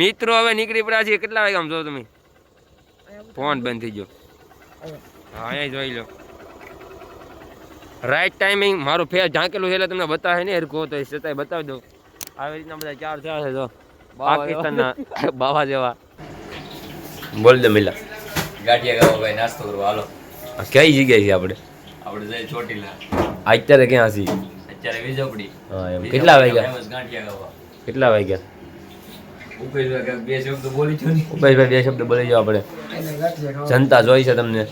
મિત્રો હવે નીકળી પડ્યા છે. કેટલા વાગે આમ જો તમે ફોન બંધ થઈ ગયો. હા અહીંયા જોઈ લો રાઈટ ટાઈમિંગ. મારું ફેર ઝાંકેલું છે એટલે તમને બતાવે ને હરખો તો છતાંય બતાવી દઉં. આવી રીતના બધા ચાર થયા છે. જો પાકિસ્તાનના બાવા જેવા. બોલ દે મિલા ગાંઠિયા ગાવા ભાઈ નાસ્તો કરવા હાલો. કઈ જગ્યાએ છે આપણે? આપણે જઈ ચોટીલા. અત્યારે ક્યાં છીએ? અત્યારે વીજપડી. હા એમ. કેટલા વાગ્યા? ફેમસ ગાંઠિયા ગાવા. કેટલા વાગ્યા? ઉપેશભાઈ બે શબ્દ બોલી છો ને. ઉપેશભાઈ બે શબ્દ બોલી જાઓ આપણે. જનતા જોઈ છે તમને.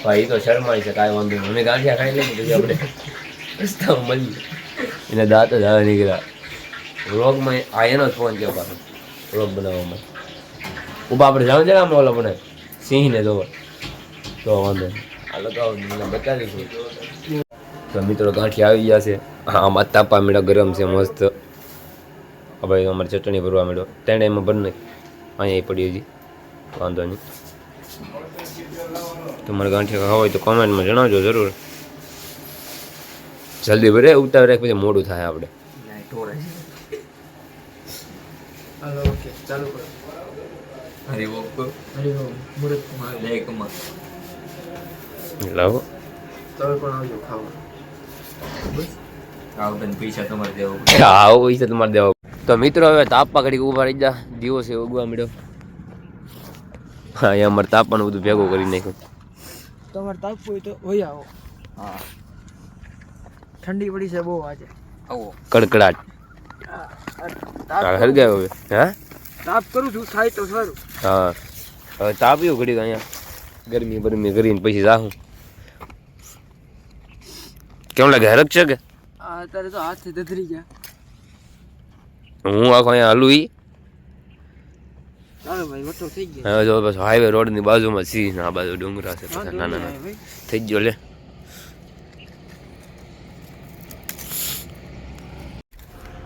ભાઈ તો શરમાઈ છે કાંઈ વાંધો નહીં. અમે ગાંઠિયા ખાઈ લઈએ પછી આપણે રસ્તામાં મળીએ. એને દાંત જ આવે નીકળ્યા. વ્લોગમાં આ એનો જ ફોન છે પાછો વ્લોગ બનાવવામાં. ઉભા આપણે જાવ છે ને આમ ઓલા બનાવે સિંહને જોવા તો વાંધો નહીં. આ લગાવો બતાવીશું. તો મિત્રો ગાંઠિયા આવી ગયા છે. આમાં તાપા મેળો ગરમ છે મસ્ત. હવે અમારે ચટણી ભરવા મેળો તેને એમાં ભર નહીં અહીંયા પડી હજી વાંધો નહીં. તમારે ગાંઠિયા ખાવા હોય તો કોમેન્ટમાં જણાવજો જરૂર. જલ્દી ભરે ઉતાવળ રાખ પછી મોડું થાય આપણે. લાવો પૈસા તમારે દેવો. આવો પૈસા તમારે દેવા. તો મિત્રો હવે તાપા ઘડીક ઉભા રહી જા. દિવસ છે ઉગવા મળ્યો. હા અહીંયા અમારે તાપાનું બધું ભેગું કરી નાખ્યું. તમારે તાપ હોય તો હોય આવો. હા ઠંડી પડી છે બહુ આજે. આવો કડકડાટ હરગાય હવે. હા તાપ કરું છું થાય તો સારું. હા હવે તાપ્યું ઘડીક અહીંયા ગરમી બરમી કરીને પછી જાઉં. કેમ લાગે હરક છે કે? અત્યારે તો હાથથી દધરી ગયા. હું આખો અહીંયા હલું ઈ. ચાલો ભાઈ વટો થઈ ગયો. હવે જો બસ હાઈવે રોડની બાજુમાં સી આ બાજુ ડુંગરા છે. ના ના ના થઈ ગયો લે.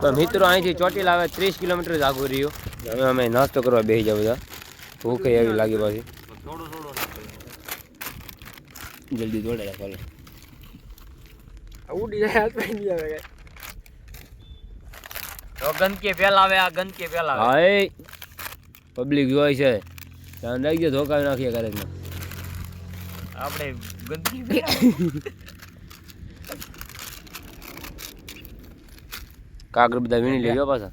તો મિત્રો અહીંથી ચોટીલા આવે 30 કિલોમીટર જ આગળ રહ્યો. હવે અમે નાસ્તો કરવા બેસી જાવ બધા. ભૂખ એવી લાગી પાછી. જલ્દી દોડે ચાલો. ઉડી જાય હાથ નહીં આવે. તો ગંદકી ફેલાવે આ ગંદકી ફેલાવે. હા એ પબ્લિક જોઈ છે ધ્યાન રાખજો ધોકાવી નાખીએ ક્યારેક. આપણે ગંદકી કાગળ બધા વીણી લેજો પાછા.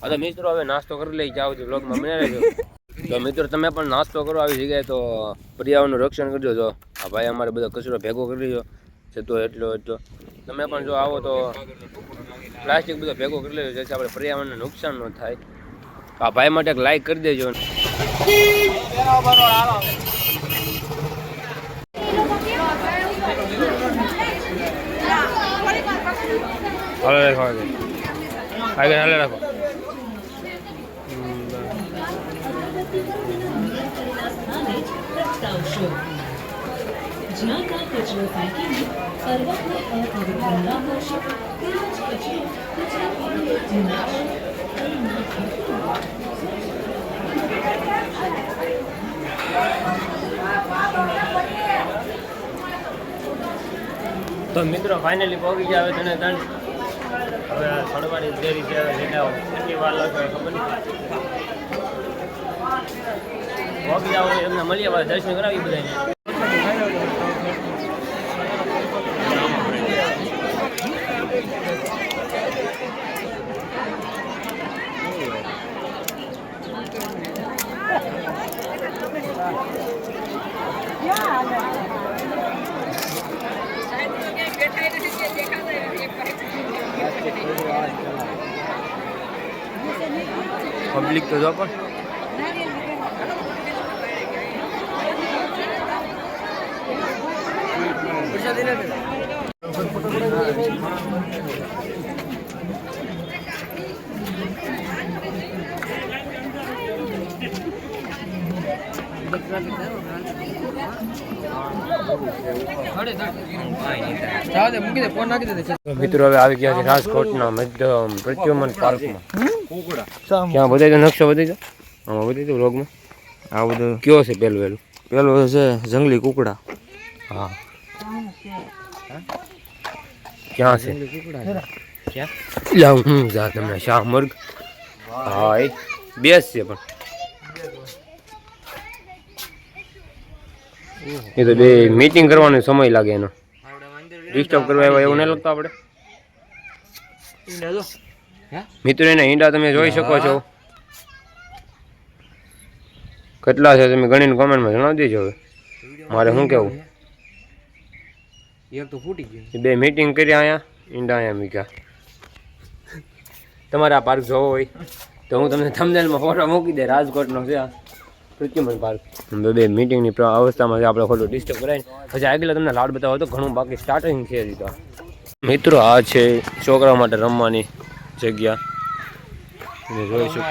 હા તો મિત્રો હવે નાસ્તો કરી લઈ જાવ છો બ્લોગમાં બને રહેજો. તો મિત્રો તમે પણ નાસ્તો કરો આવી જગ્યાએ તો પર્યાવરણનું રક્ષણ કરજો. જો આ ભાઈ અમારે બધો કચરો ભેગો કરી લેજો જતો એટલો તમે પણ જો આવો તો પ્લાસ્ટિક બધો ભેગો કરી લેજો જેથી આપણે પર્યાવરણને નુકસાન ન થાય. આ ભાઈ માટે એક લાઈક કરી દેજો. હાલે રાખો આગળ હાલે રાખો. જ્યાં ત્યાં કચરો ફેંકીને પર્વતને અપવિત્ર ન કરશો તેમજ કચરો કચરા પેટીએ જ નાખશો. તો મિત્રો ફાઇનલી પહોંચી જાય તને તણ. હવે આ સડવાની દેરી છે. કેટલી વાર લાગે ખબર નહીં. પહોંચી જાવ એમને મળીએ પાછા દર્શન કરાવી બધાને. પબ્લિક તો જો પણ મિત્રો હવે આવી ગયા છે રાજકોટના પ્રત્યુમન પાર્કમાં. ક્યાં બતાવી દો નકશો બતાવી દો. આમાં બતાવી દો વ્લોગમાં. આ બધું કયો છે પેલું છે જંગલી કુકડા. હા ક્યાં છે લાવ હું જા તમને શાહમર્ગ હા એ બેસ છે પણ એ તો બે મીટિંગ કરવાનો સમય લાગે એનો ડિસ્ટર્બ કરવા આવ્યા એવું નહીં લાગતું આપણે મિત્રો એના ઈંડા તમે જોઈ શકો છો કેટલા છે તમે ગણીને કોમેન્ટમાં જણાવી દેજો હવે મારે શું કેવું એક તો ફૂટી ગયું બે મીટિંગ કરી અહીંયા ઈંડા અહીંયા મૂક્યા તમારે આ પાર્ક જોવો હોય તો હું તમને થંબનેલમાં ફોટો મૂકી દે રાજકોટનો છે આ પ્રત્યુમન પાર્ક બે મીટિંગની અવસ્થામાં આપણે ખોટું ડિસ્ટર્બ કરાય પછી આગળ તમને લાડ બતાવો તો ઘણું બાકી સ્ટાર્ટિંગ છે હજી તો મિત્રો આ છે છોકરા માટે રમવાની જગ્યા જોઈ શકો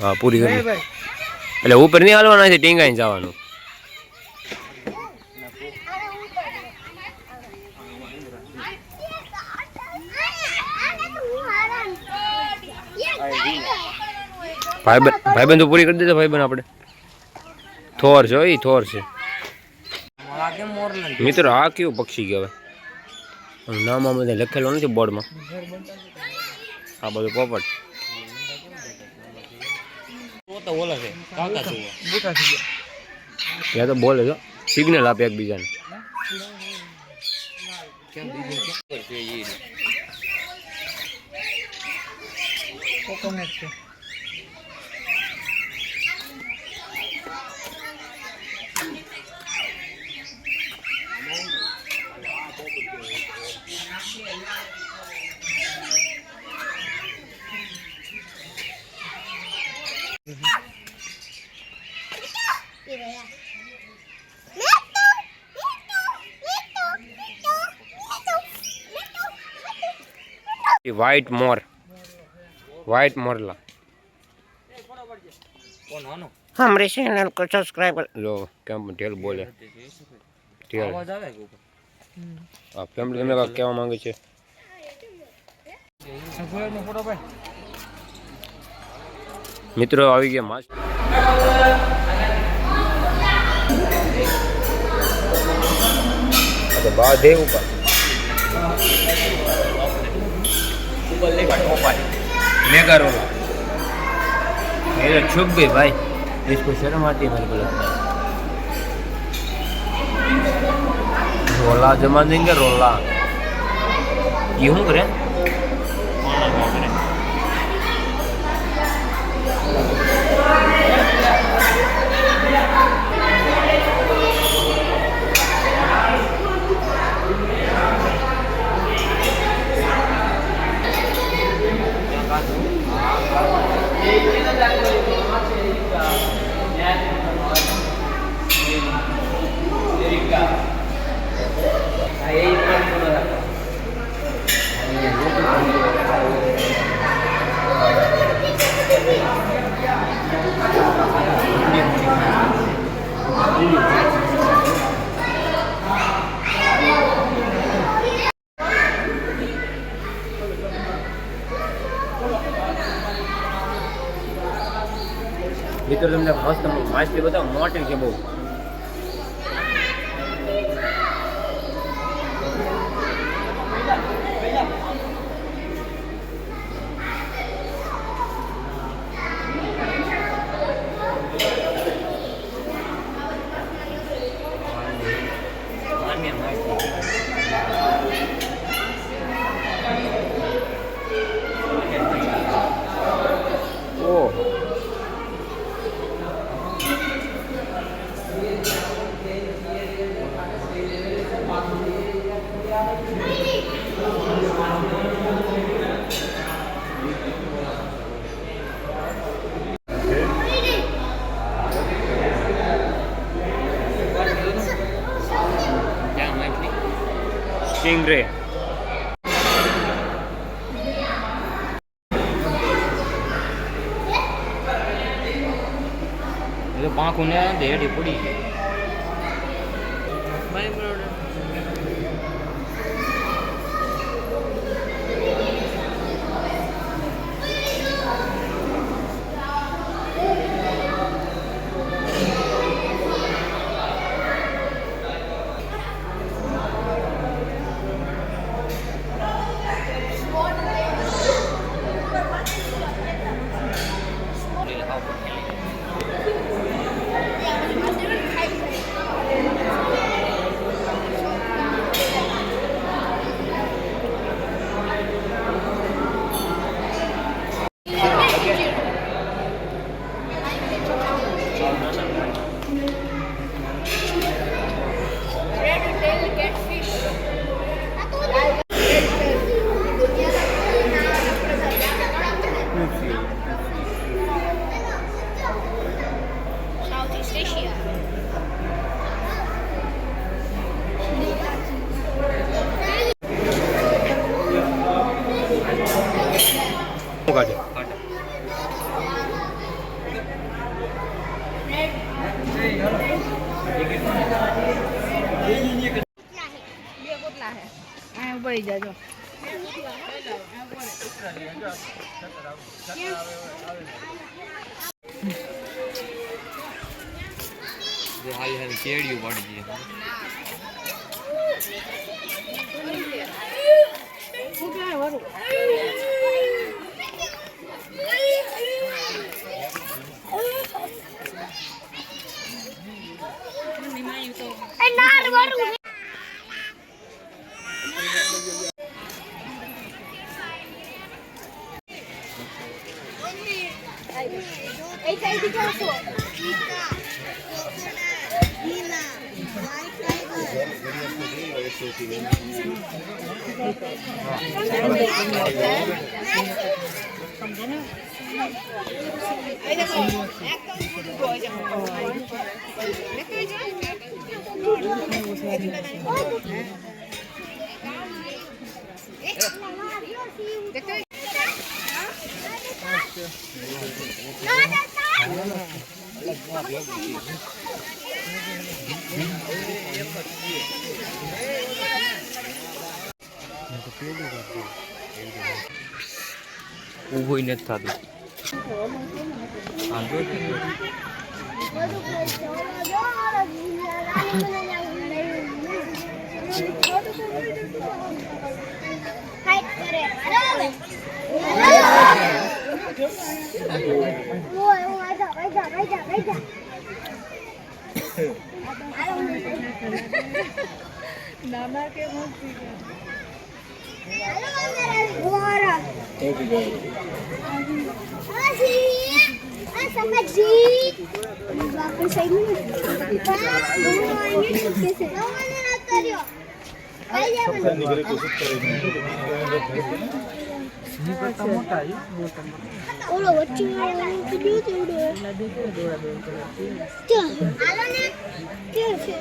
હા પૂરી કરી એટલે ઉપર નહીં હાલવાના છે ટીંગાઈને જવાનું ભાઈબંધ પૂરી કરી દેજો ભાઈબંધ આપણે થોર છે એ થોર છે મિત્રો આ કેવું પક્ષી કહેવાય નામ આ બધા લખેલો નથી બોર્ડમાં આ બધું પોપટ ત્યાં તો બોલે છો સિગ્નલ આપે એકબીજાને व्हाइट मोरला हमारे चैनल को सब्सक्राइब कर लो क्या टेल बोले टेल आप फैमिली में क्या मांगे छे मित्रों આવી ગયા માસ तो बाद है ऊपर मेगा रोला मेरा छुप गई भाई इसको शर्म आती है मेरे को लगता है रोला जमा देंगे रोला गेहूँ करें मित्रों तुमने मस्त माछली बताओ मोटी है बहुत स्टिंगरे तो पाँख उन्हें देड़ी पड़ी પડી જાય કેડિયું પડી જાય ઊભું નથી થતું નાના કે ઓલો વચ્ચે કીધું કે છે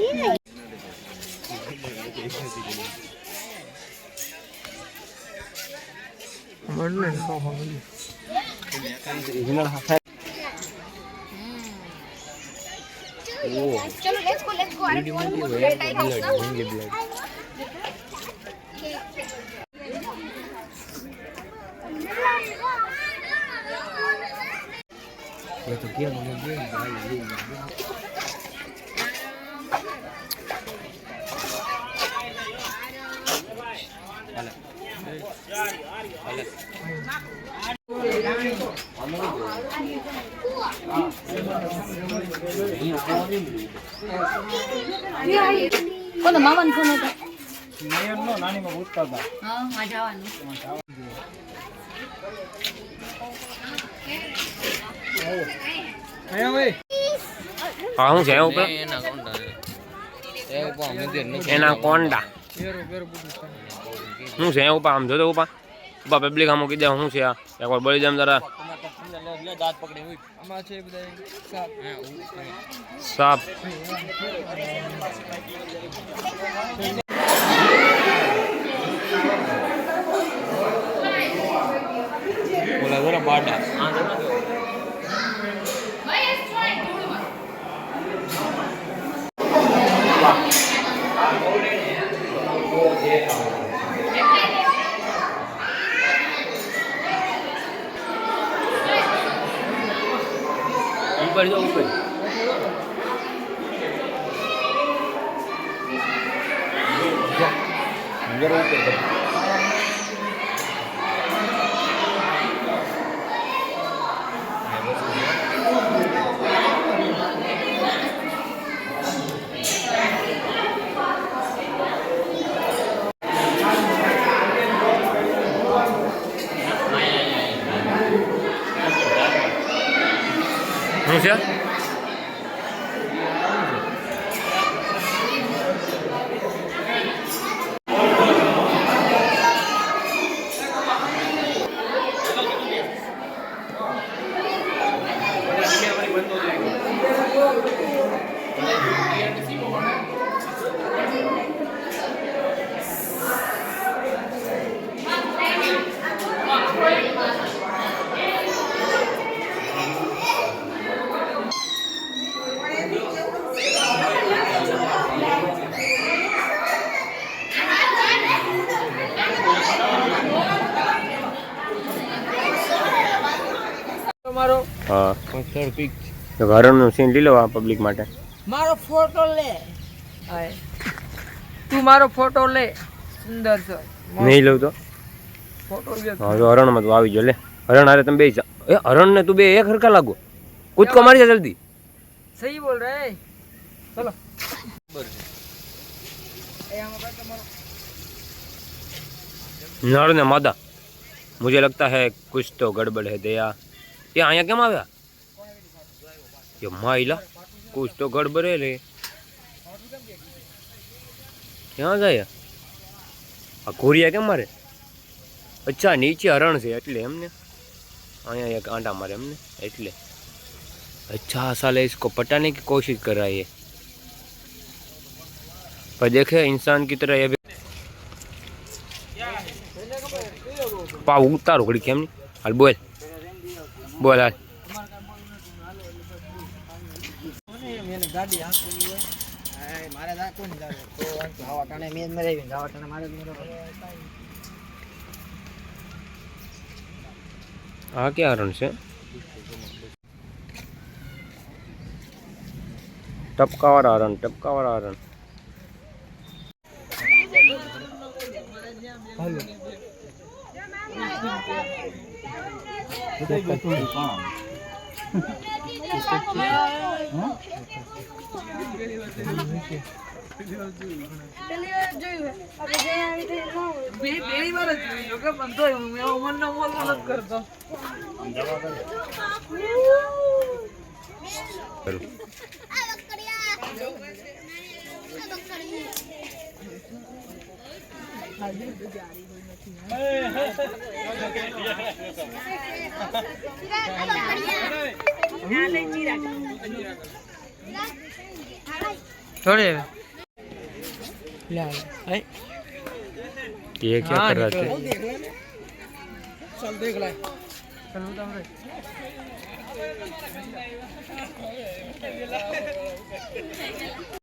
નહીં चलो let's go I want to go to type house ये तो क्या मैंने ये કોનો મામાનો ફોન હતો મેયરનો નાનીમાં પૂછતા હતા હા માં જવાનું હા હું છે ઉપર એના કોંડા હું છે ઉપર આમ જોતો ઉપર ઉપર પબ્લિક આમ મૂકી દે શું છે આ એકવાર બળી જામ જરા દાંત પકડી હોય આમાં છે બધા સાપ બોલા જરા બાડા ऊपर जाओ ऊपर जरा ऊपर क्या હા થર્ડ પિક તો હરણનું સીન લઈ લો આ પબ્લિક માટે. મારો ફોટો લે. હાય તું મારો ફોટો લે. સુંદર છે. નહીં લઉં તો ફોટો લે. હા તો હરણમાં તો આવી જો લે. હરણ હારે તમે બે જા. એ હરણને તું બે એક હરખા લાગો. કૂદકો મારી જા જલ્દી. સહી બોલ રહે હે. ચલો नर ने मादा मुझे लगता है कुछ तो गड़बड़ है दया ये आया क्या आव्या ये माइला कुछ तो गड़बड़ है रे क्या जाया आ कोरिया क्या मारे अच्छा नीचे हरण से એટલે એમને અહીંયા એક આંટા મારે એમને એટલે अच्छा साले इसको पटाने की कोशिश कर रहा है पर देखे इंसान की तरह ये पाव उतारो घड़ी केम नहीं हाल बोल बोल हाल મેને ગાડી હાંકવી હોય. હાય મારે જા કોણ જાવે તો આવા ટાણે મેં મરાવી જાવા ટાણે મારે आ क्या हरण से टपकावाड़ा हरण टपकावाड़ा हरण પહેલી વાર જ જોયું કે પણ તોય હું એવો મનનો મોલ નથી કરતો. થોડે ये क्या कर रहा थे चल देख ले चल